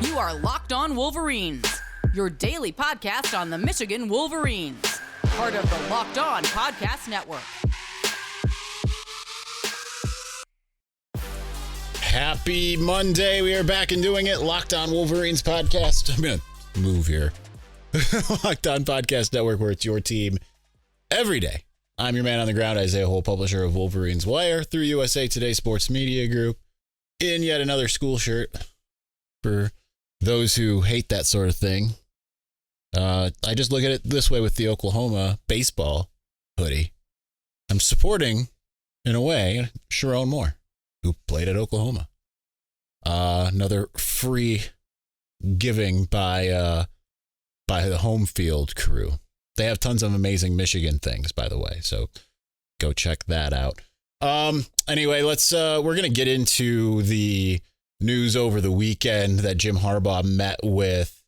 You are Locked On Wolverines, your daily podcast on the Michigan Wolverines, part of the Locked On Podcast Network. Happy Monday. We are back and doing it. Locked On Wolverines podcast. I'm going to move here. Locked On Podcast Network, where it's your team every day. I'm your man on the ground, Isaiah Hole, publisher of Wolverines Wire through USA Today Sports Media Group, in yet another school shirt for those who hate that sort of thing. I just look at it this way with the Oklahoma baseball hoodie. I'm supporting, in a way, Sharon Moore, who played at Oklahoma. Another free giving by the home field crew. They have tons of amazing Michigan things, by the way, so go check that out. Anyway, we're going to get into the news over the weekend that Jim Harbaugh met with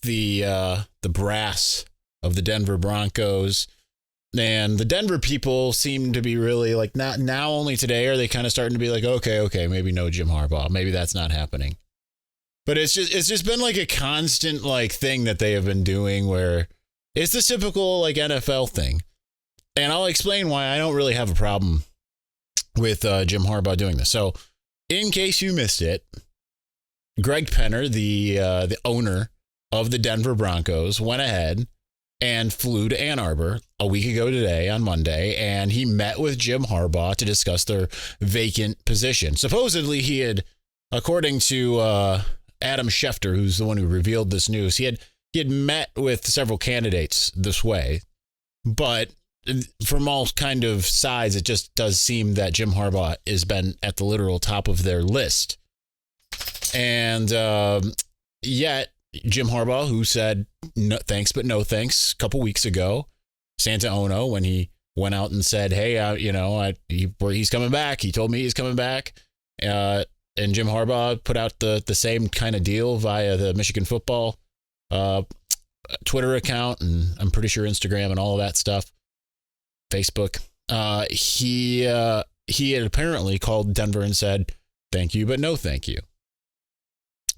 the brass of the Denver Broncos. And the Denver people seem to be really like, not now, only today are they kind of starting to be like, okay, maybe no Jim Harbaugh. Maybe that's not happening. But it's just been like a constant like thing that they have been doing where it's the typical like NFL thing. And I'll explain why I don't really have a problem with Jim Harbaugh doing this. So in case you missed it, Greg Penner, the owner of the Denver Broncos, went ahead and flew to Ann Arbor a week ago today on Monday, and he met with Jim Harbaugh to discuss their vacant position. Supposedly he had, according to Adam Schefter, who's the one who revealed this news, he had met with several candidates this way, but from all kind of sides, it just does seem that Jim Harbaugh has been at the literal top of their list. And yet Jim Harbaugh, who said no thanks, but no thanks a couple weeks ago, Santa Ono, when he went out and said, hey, he's coming back. He told me he's coming back. And Jim Harbaugh put out the same kind of deal via the Michigan football Twitter account, and I'm pretty sure Instagram and all of that stuff. Facebook. He had apparently called Denver and said, thank you, but no thank you.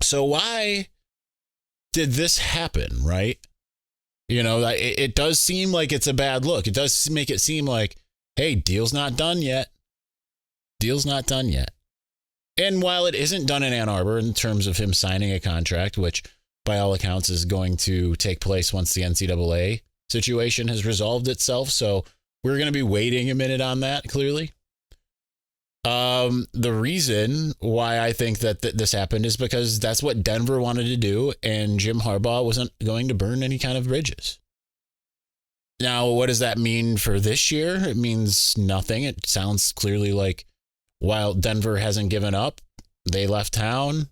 So why did this happen, right? You know, it does seem like it's a bad look. It does make it seem like, hey, deal's not done yet. Deal's not done yet. And while it isn't done in Ann Arbor in terms of him signing a contract, which by all accounts is going to take place once the NCAA situation has resolved itself. So we're going to be waiting a minute on that, clearly. The reason why I think that this happened is because that's what Denver wanted to do, and Jim Harbaugh wasn't going to burn any kind of bridges. Now, what does that mean for this year? It means nothing. It sounds clearly like while Denver hasn't given up, they left town,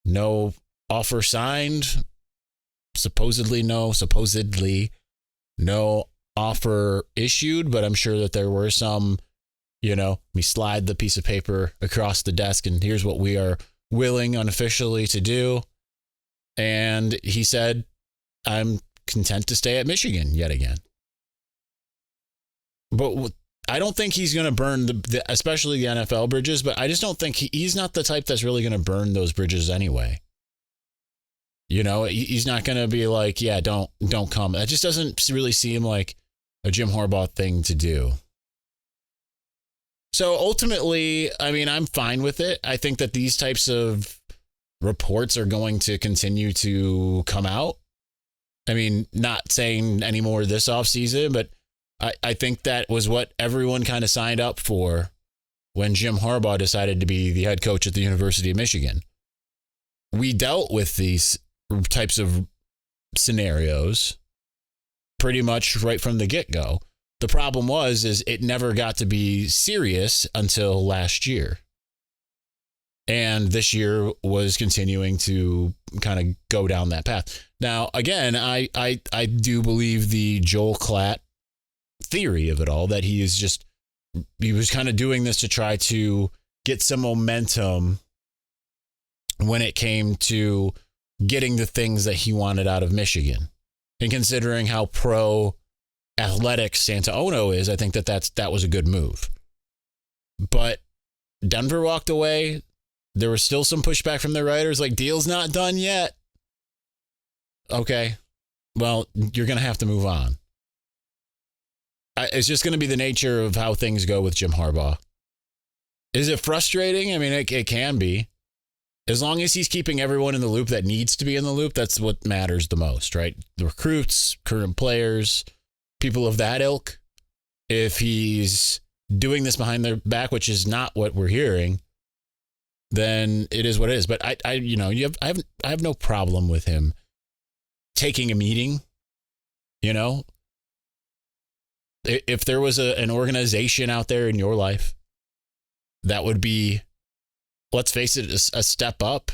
no offer signed, supposedly no offer issued, but I'm sure that there were some, we slide the piece of paper across the desk and here's what we are willing unofficially to do. And he said, I'm content to stay at Michigan yet again. But I don't think he's going to burn especially the NFL bridges, but I just don't think he's not the type that's really going to burn those bridges anyway. He's not going to be like, yeah, don't come. That just doesn't really seem like a Jim Harbaugh thing to do. So ultimately, I mean, I'm fine with it. I think that these types of reports are going to continue to come out. I mean, not saying any more this offseason, but I think that was what everyone kind of signed up for when Jim Harbaugh decided to be the head coach at the University of Michigan. We dealt with these types of scenarios pretty much right from the get-go. The problem is it never got to be serious until last year. And this year was continuing to kind of go down that path. Now, again, I do believe the Joel Klatt theory of it all, that he was kind of doing this to try to get some momentum when it came to getting the things that he wanted out of Michigan. And considering how pro athletic Santa Ono is, I think that was a good move. But Denver walked away. there was still some pushback from the writers, like, deal's not done yet. Okay, well, you're going to have to move on. It's just going to be the nature of how things go with Jim Harbaugh. Is it frustrating? I mean, it can be. As long as he's keeping everyone in the loop that needs to be in the loop, that's what matters the most, right? The recruits, current players, people of that ilk. If he's doing this behind their back, which is not what we're hearing, then it is what it is. But I have no problem with him taking a meeting. You know, if there was an organization out there in your life that would be, let's face it, a step up.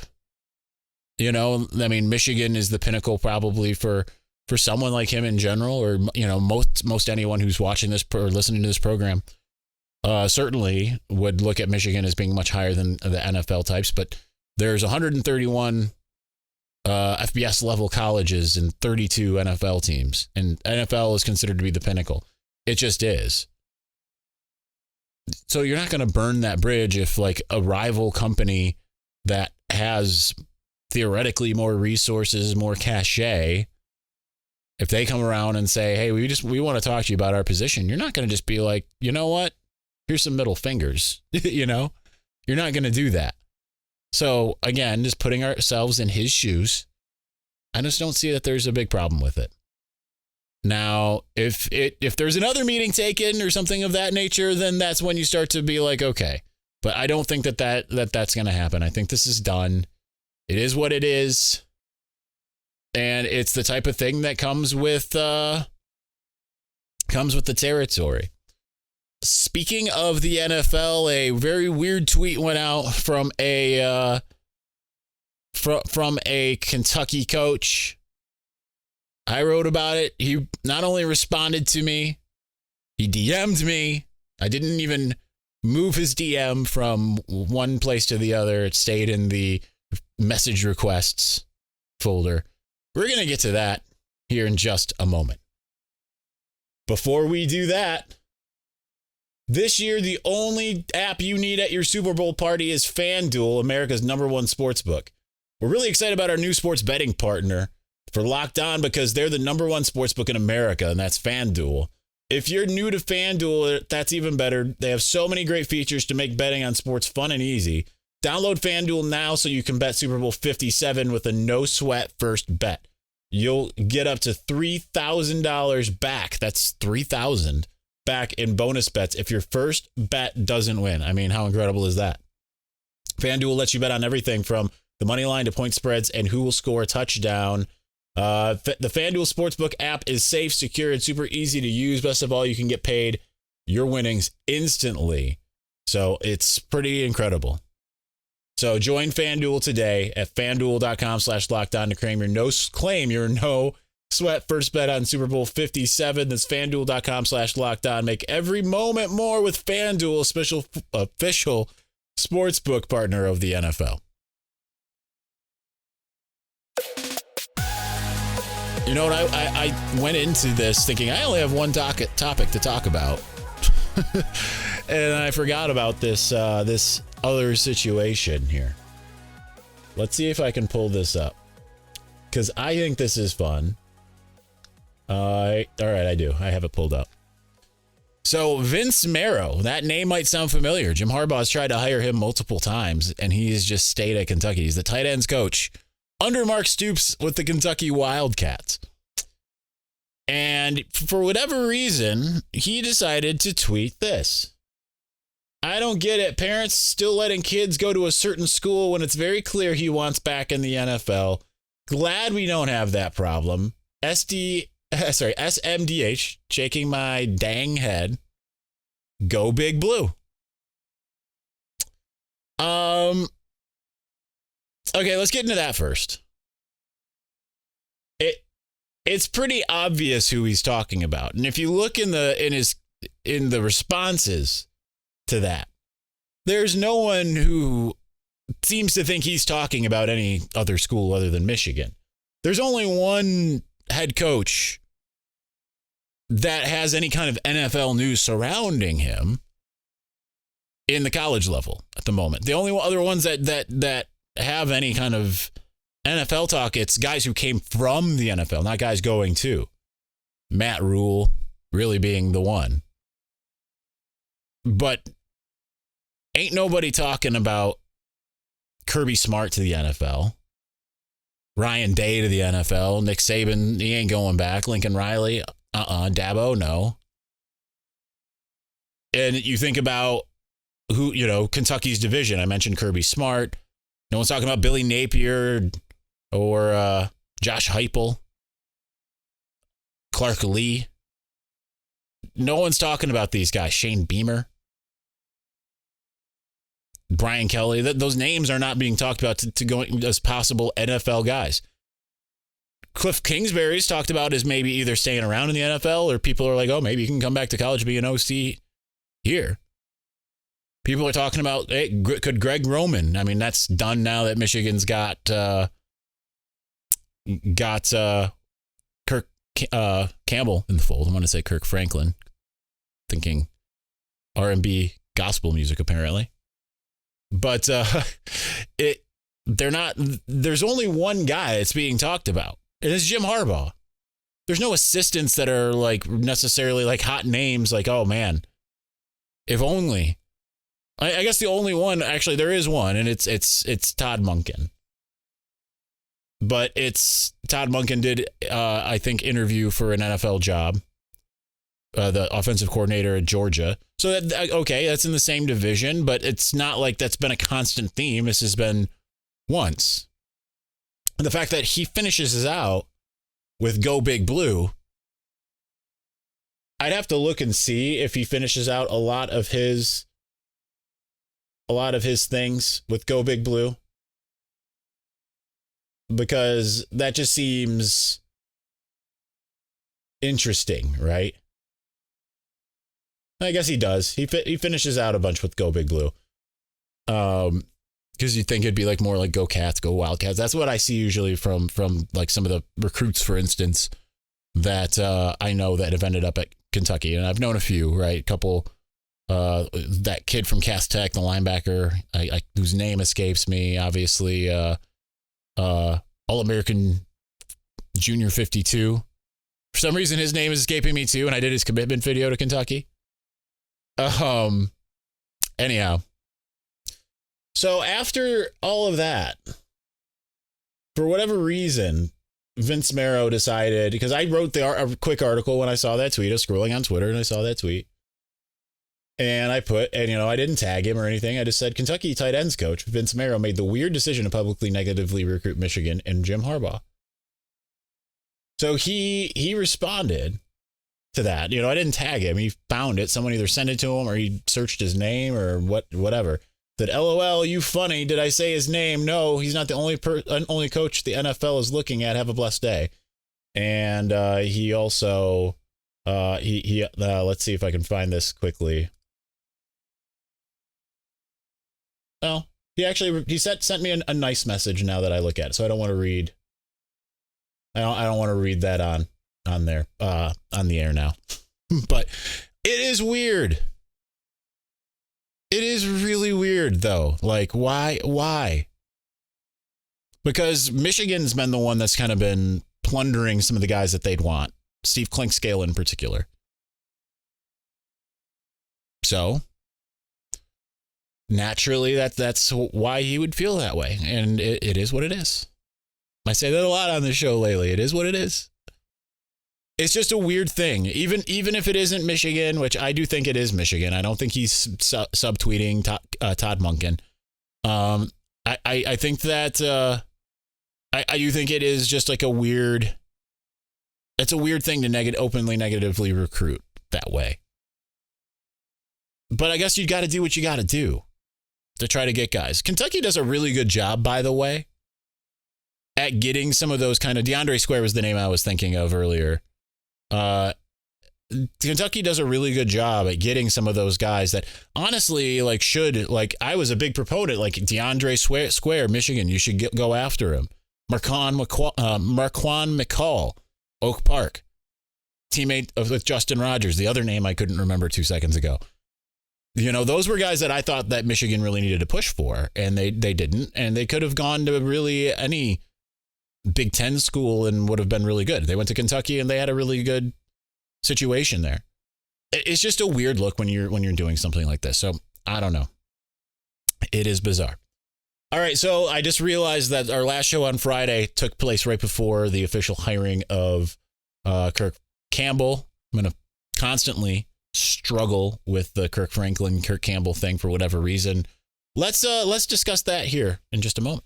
You know, I mean, Michigan is the pinnacle probably for someone like him in general, or, you know, most anyone who's watching this or listening to this program certainly would look at Michigan as being much higher than the NFL types. But there's 131 FBS level colleges and 32 NFL teams, and NFL is considered to be the pinnacle. It just is. So you're not going to burn that bridge if, like, a rival company that has theoretically more resources, more cachet, if they come around and say, hey, we want to talk to you about our position, you're not going to just be like, you know what? Here's some middle fingers. You know, you're not going to do that. So again, just putting ourselves in his shoes, I just don't see that there's a big problem with it. Now, if there's another meeting taken or something of that nature, then that's when you start to be like, okay. But I don't think that's going to happen. I think this is done. It is what it is. And it's the type of thing that comes with the territory. Speaking of the NFL, a very weird tweet went out from a Kentucky coach. I wrote about it. He not only responded to me, he DM'd me. I didn't even move his DM from one place to the other. It stayed in the message requests folder. We're going to get to that here in just a moment. Before we do that, this year, the only app you need at your Super Bowl party is FanDuel, America's #1 sportsbook. We're really excited about our new sports betting partner for Locked On because they're the #1 sportsbook in America, and that's FanDuel. If you're new to FanDuel, that's even better. They have so many great features to make betting on sports fun and easy. Download FanDuel now so you can bet Super Bowl 57 with a no-sweat first bet. You'll get up to $3,000 back. That's $3,000 back in bonus bets if your first bet doesn't win. I mean, how incredible is that? FanDuel lets you bet on everything from the money line to point spreads and who will score a touchdown. The FanDuel Sportsbook app is safe, secure, and super easy to use. Best of all, you can get paid your winnings instantly. So it's pretty incredible. So join FanDuel today at FanDuel.com/lockedon to claim your no sweat first bet on Super Bowl 57. That's FanDuel.com/lockedon. Make every moment more with FanDuel, official sportsbook partner of the NFL. You know what? I went into this thinking I only have one topic to talk about. And I forgot about this other situation here. Let's see if I can pull this up, because I think this is fun. All right, I do. I have it pulled up. So Vince Marrow, that name might sound familiar. Jim Harbaugh has tried to hire him multiple times, and he's just stayed at Kentucky. He's the tight ends coach under Mark Stoops with the Kentucky Wildcats. And for whatever reason, he decided to tweet this. I don't get it. Parents still letting kids go to a certain school when it's very clear he wants back in the NFL. Glad we don't have that problem. SMDH, shaking my dang head. Go Big Blue. Okay, let's get into that first. It's pretty obvious who he's talking about. And if you look in the responses to that, there's no one who seems to think he's talking about any other school other than Michigan. There's only one head coach that has any kind of NFL news surrounding him, in the college level at the moment. The only other ones that have any kind of NFL talk, it's guys who came from the NFL, not guys going to. Matt Rule really being the one. But ain't nobody talking about Kirby Smart to the NFL. Ryan Day to the NFL. Nick Saban, he ain't going back. Lincoln Riley, Dabo, no. And you think about who, Kentucky's division. I mentioned Kirby Smart. No one's talking about Billy Napier or Josh Heupel, Clark Lee. No one's talking about these guys. Shane Beamer, Brian Kelly. Those names are not being talked about to go as possible NFL guys. Cliff Kingsbury's talked about as maybe either staying around in the NFL, or people are like, oh, maybe you can come back to college and be an OC here. People are talking about, hey, could Greg Roman? I mean, that's done now that Michigan's got Kirk Campbell in the fold. I want to say Kirk Franklin, thinking R&B gospel music apparently. But they're not. There's only one guy that's being talked about, and it's Jim Harbaugh. There's no assistants that are like necessarily like hot names. Like, oh man, if only. I guess the only one, actually, there is one, and it's Todd Monken. But Todd Monken did, I think, interview for an NFL job, the offensive coordinator at Georgia. So, that's in the same division, but it's not like that's been a constant theme. This has been once. And the fact that he finishes out with Go Big Blue, I'd have to look and see if he finishes out a lot of his things with Go Big Blue, because that just seems interesting, right? I guess he does. He finishes out a bunch with Go Big Blue. Because you'd think it'd be like more like Go Cats, Go Wildcats. That's what I see usually from like some of the recruits, for instance, that I know that have ended up at Kentucky. And I've known a few, right? A couple. That kid from Cass Tech, the linebacker, whose name escapes me, obviously, All-American Junior 52. For some reason, his name is escaping me too, and I did his commitment video to Kentucky. Anyhow, so after all of that, for whatever reason, Vince Marrow decided, because I wrote a quick article when I saw that tweet. I was scrolling on Twitter and I saw that tweet. And I I didn't tag him or anything. I just said, Kentucky tight ends coach Vince Marrow made the weird decision to publicly negatively recruit Michigan and Jim Harbaugh. So he responded to that. I didn't tag him. He found it. Someone either sent it to him or he searched his name or whatever. Said, LOL, you funny. Did I say his name? No, he's not the only coach the NFL is looking at. Have a blessed day. And he also, let's see if I can find this quickly. Well, he sent me a nice message now that I look at it, so I don't want to read. I don't want to read that on there on the air now. But it is weird. It is really weird though. Like why? Because Michigan's been the one that's kind of been plundering some of the guys that they'd want. Steve Clinkscale in particular. So naturally, that's why he would feel that way. And it is what it is. I say that a lot on this show lately. It is what it is. It's just a weird thing. Even if it isn't Michigan, which I do think it is Michigan. I don't think he's subtweeting Todd Monken. I think that I do think it is just like it's a weird thing to openly negatively recruit that way. But I guess you got to do what you got to do to try to get guys. Kentucky does a really good job, by the way, at getting some of those kind of... DeAndre Square was the name I was thinking of earlier. Kentucky does a really good job at getting some of those guys that honestly I was a big proponent, like DeAndre Square, Michigan. You should go after him. Marquand McCall, Oak Park, teammate with Justin Rogers, the other name I couldn't remember 2 seconds ago. those were guys that I thought that Michigan really needed to push for, and they didn't, and they could have gone to really any Big Ten school and would have been really good. They went to Kentucky and they had a really good situation there. It's just a weird look when you're doing something like this. So I don't know. It is bizarre. All right, so I just realized that our last show on Friday took place right before the official hiring of Kirk Campbell. I'm going to constantly struggle with the Kirk Campbell thing for whatever reason. Let's discuss that here in just a moment.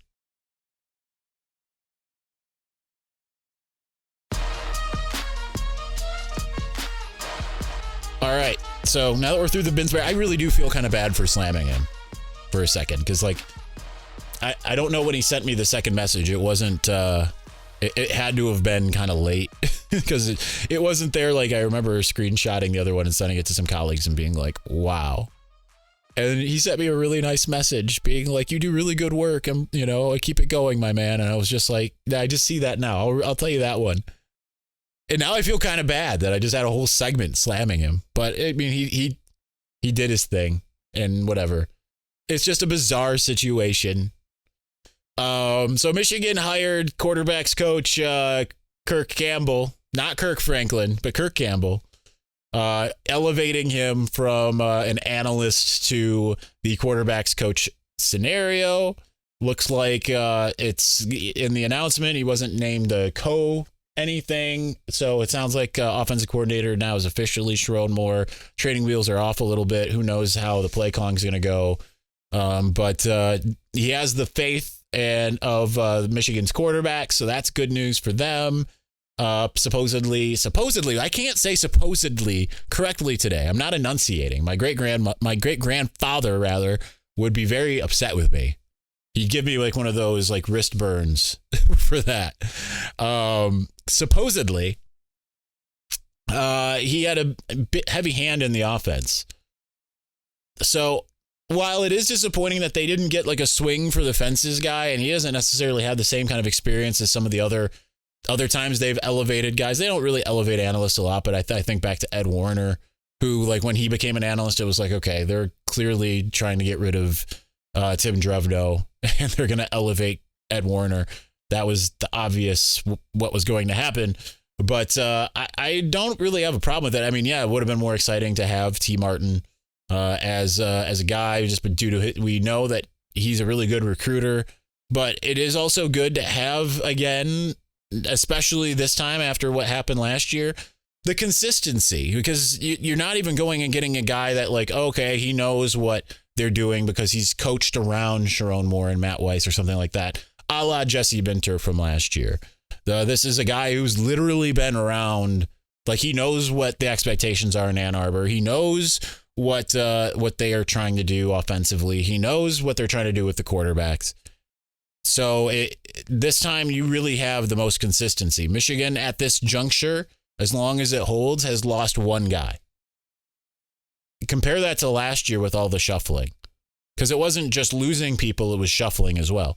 All right, so now that we're through the Binsbury, I really do feel kind of bad for slamming him for a second, because like I don't know when he sent me the second message. It wasn't. It had to have been kind of late because it wasn't there. Like I remember screenshotting the other one and sending it to some colleagues and being like, "Wow." And he sent me a really nice message being like, "You do really good work. And keep it going, my man." And I was just like, I just see that now. I'll tell you that one. And now I feel kind of bad that I just had a whole segment slamming him. But I mean, he did his thing and whatever. It's just a bizarre situation. So Michigan hired quarterbacks coach Kirk Campbell, not Kirk Franklin, but Kirk Campbell, elevating him from an analyst to the quarterbacks coach scenario. Looks like it's in the announcement. He wasn't named anything. So it sounds like offensive coordinator now is officially Sherrone Moore. Training wheels are off a little bit. Who knows how the play calling is going to go. But he has the faith of Michigan's quarterback. So that's good news for them. Supposedly, I can't say supposedly correctly today. I'm not enunciating. My great grandfather rather would be very upset with me. He'd give me like one of those like wrist burns for that. Supposedly, he had a bit heavy hand in the offense. So while it is disappointing that they didn't get like a swing for the fences guy, and he doesn't necessarily have the same kind of experience as some of the other times they've elevated guys. They don't really elevate analysts a lot, but I think back to Ed Warner, who like when he became an analyst, it was like, okay, they're clearly trying to get rid of Tim Drevno and they're going to elevate Ed Warner. That was the obvious what was going to happen. But I don't really have a problem with it. I mean, yeah, it would have been more exciting to have T. Martin as a guy, just due to we know that he's a really good recruiter. But it is also good to have, again, especially this time after what happened last year, the consistency, because you're not even going and getting a guy that like, okay, he knows what they're doing because he's coached around Sherrone Moore and Matt Weiss or something like that, a la Jesse Binter from last year. This is a guy who's literally been around, like he knows what the expectations are in Ann Arbor. He knows what they are trying to do offensively. He knows what they're trying to do with the quarterbacks. So this time you really have the most consistency. Michigan at this juncture, as long as it holds, has lost one guy. Compare that to last year with all the shuffling, because it wasn't just losing people, it was shuffling as well.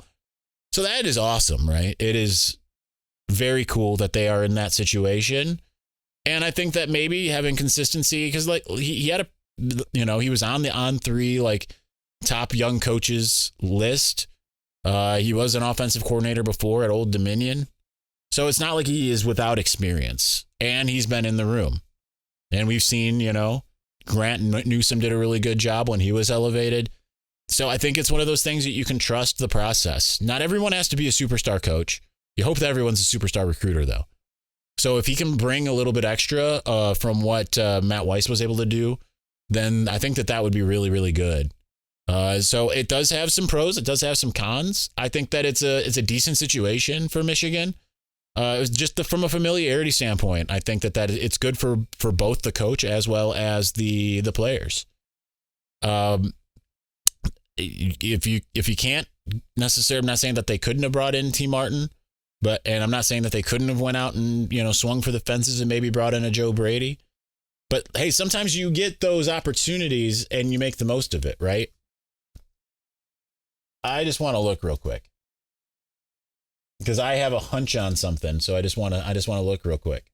So that is awesome, right? It is very cool that they are in that situation. And I think that maybe having consistency, because like he had he was on the On3 like top young coaches list. He was an offensive coordinator before at Old Dominion. So it's not like he is without experience, and he's been in the room. And we've seen, Grant Newsome did a really good job when he was elevated. So I think it's one of those things that you can trust the process. Not everyone has to be a superstar coach. You hope that everyone's a superstar recruiter, though. So if he can bring a little bit extra from what Matt Weiss was able to do, then I think that would be really, really good. So it does have some pros. It does have some cons. I think that it's a decent situation for Michigan. Just from a familiarity standpoint, I think that it's good for both the coach as well as the players. If you can't necessarily, I'm not saying that they couldn't have brought in T. Martin, and I'm not saying that they couldn't have went out and swung for the fences and maybe brought in a Joe Brady. But hey, sometimes you get those opportunities and you make the most of it, right? I just want to look real quick, because I have a hunch on something, so I just want to look real quick.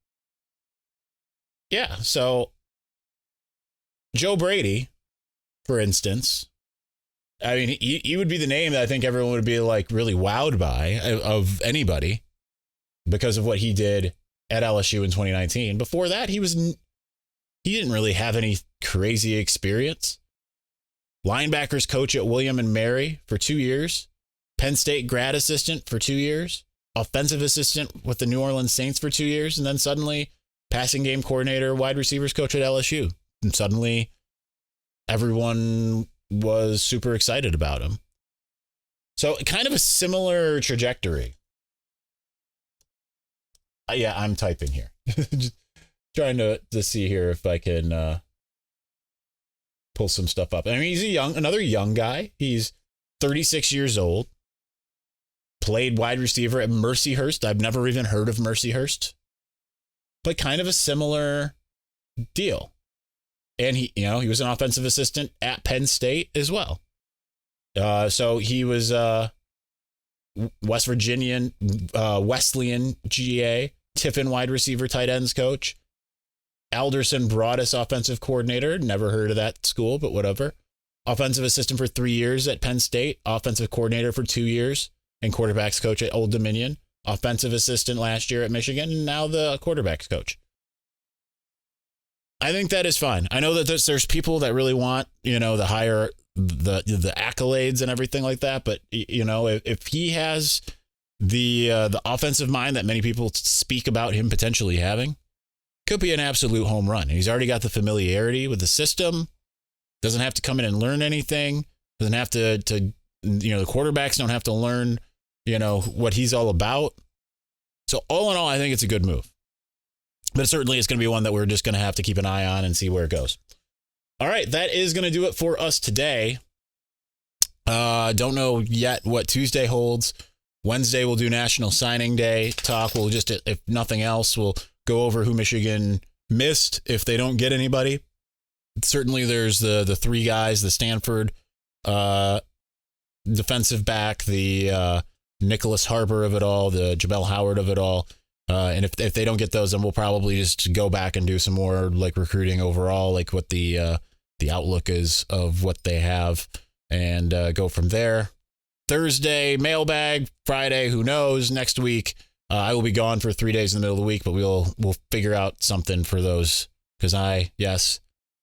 Yeah, so Joe Brady for instance. I mean, he would be the name that I think everyone would be like really wowed by of anybody because of what he did at LSU in 2019. Before that, he didn't really have any crazy experience. Linebackers coach at William and Mary for 2 years. Penn State grad assistant for 2 years. Offensive assistant with the New Orleans Saints for 2 years. And then suddenly passing game coordinator, wide receivers coach at LSU. And suddenly everyone was super excited about him. So kind of a similar trajectory. Yeah, I'm typing here. Just trying to see here if I can pull some stuff up. I mean, he's another young guy. He's 36 years old. Played wide receiver at Mercyhurst. I've never even heard of Mercyhurst. But kind of a similar deal. And he was an offensive assistant at Penn State as well. So he was West Virginian, Wesleyan GA, Tiffin wide receiver tight ends coach, Alderson Broadus offensive coordinator. Never heard of that school, but whatever. Offensive assistant for 3 years at Penn State, offensive coordinator for 2 years, and quarterbacks coach at Old Dominion. Offensive assistant last year at Michigan, and now the quarterbacks coach. I think that is fine. I know that there's people that really want, the higher, the accolades and everything like that. But, if he has the offensive mind that many people speak about him potentially having, could be an absolute home run. He's already got the familiarity with the system. Doesn't have to come in and learn anything. Doesn't have to the quarterbacks don't have to learn, what he's all about. So all in all, I think it's a good move. But certainly it's going to be one that we're just going to have to keep an eye on and see where it goes. All right, that is going to do it for us today. Don't know yet what Tuesday holds. Wednesday we'll do National Signing Day talk. We'll just, if nothing else, we'll go over who Michigan missed if they don't get anybody. Certainly there's the three guys, the Stanford defensive back, the Nicholas Harper of it all, the Jamel Howard of it all. And if they don't get those, then we'll probably just go back and do some more like recruiting overall, like what the outlook is of what they have, and go from there. Thursday, mailbag. Friday, who knows? Next week, I will be gone for 3 days in the middle of the week, but we'll figure out something for those, because I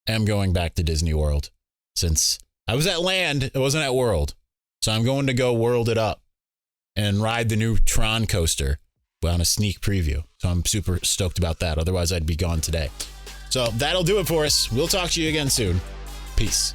am going back to Disney World. Since I was at Land, it wasn't at World, so I'm going to go world it up and ride the new Tron coaster on a sneak preview. So I'm super stoked about that. Otherwise, I'd be gone today. So that'll do it for us. We'll talk to you again soon. Peace.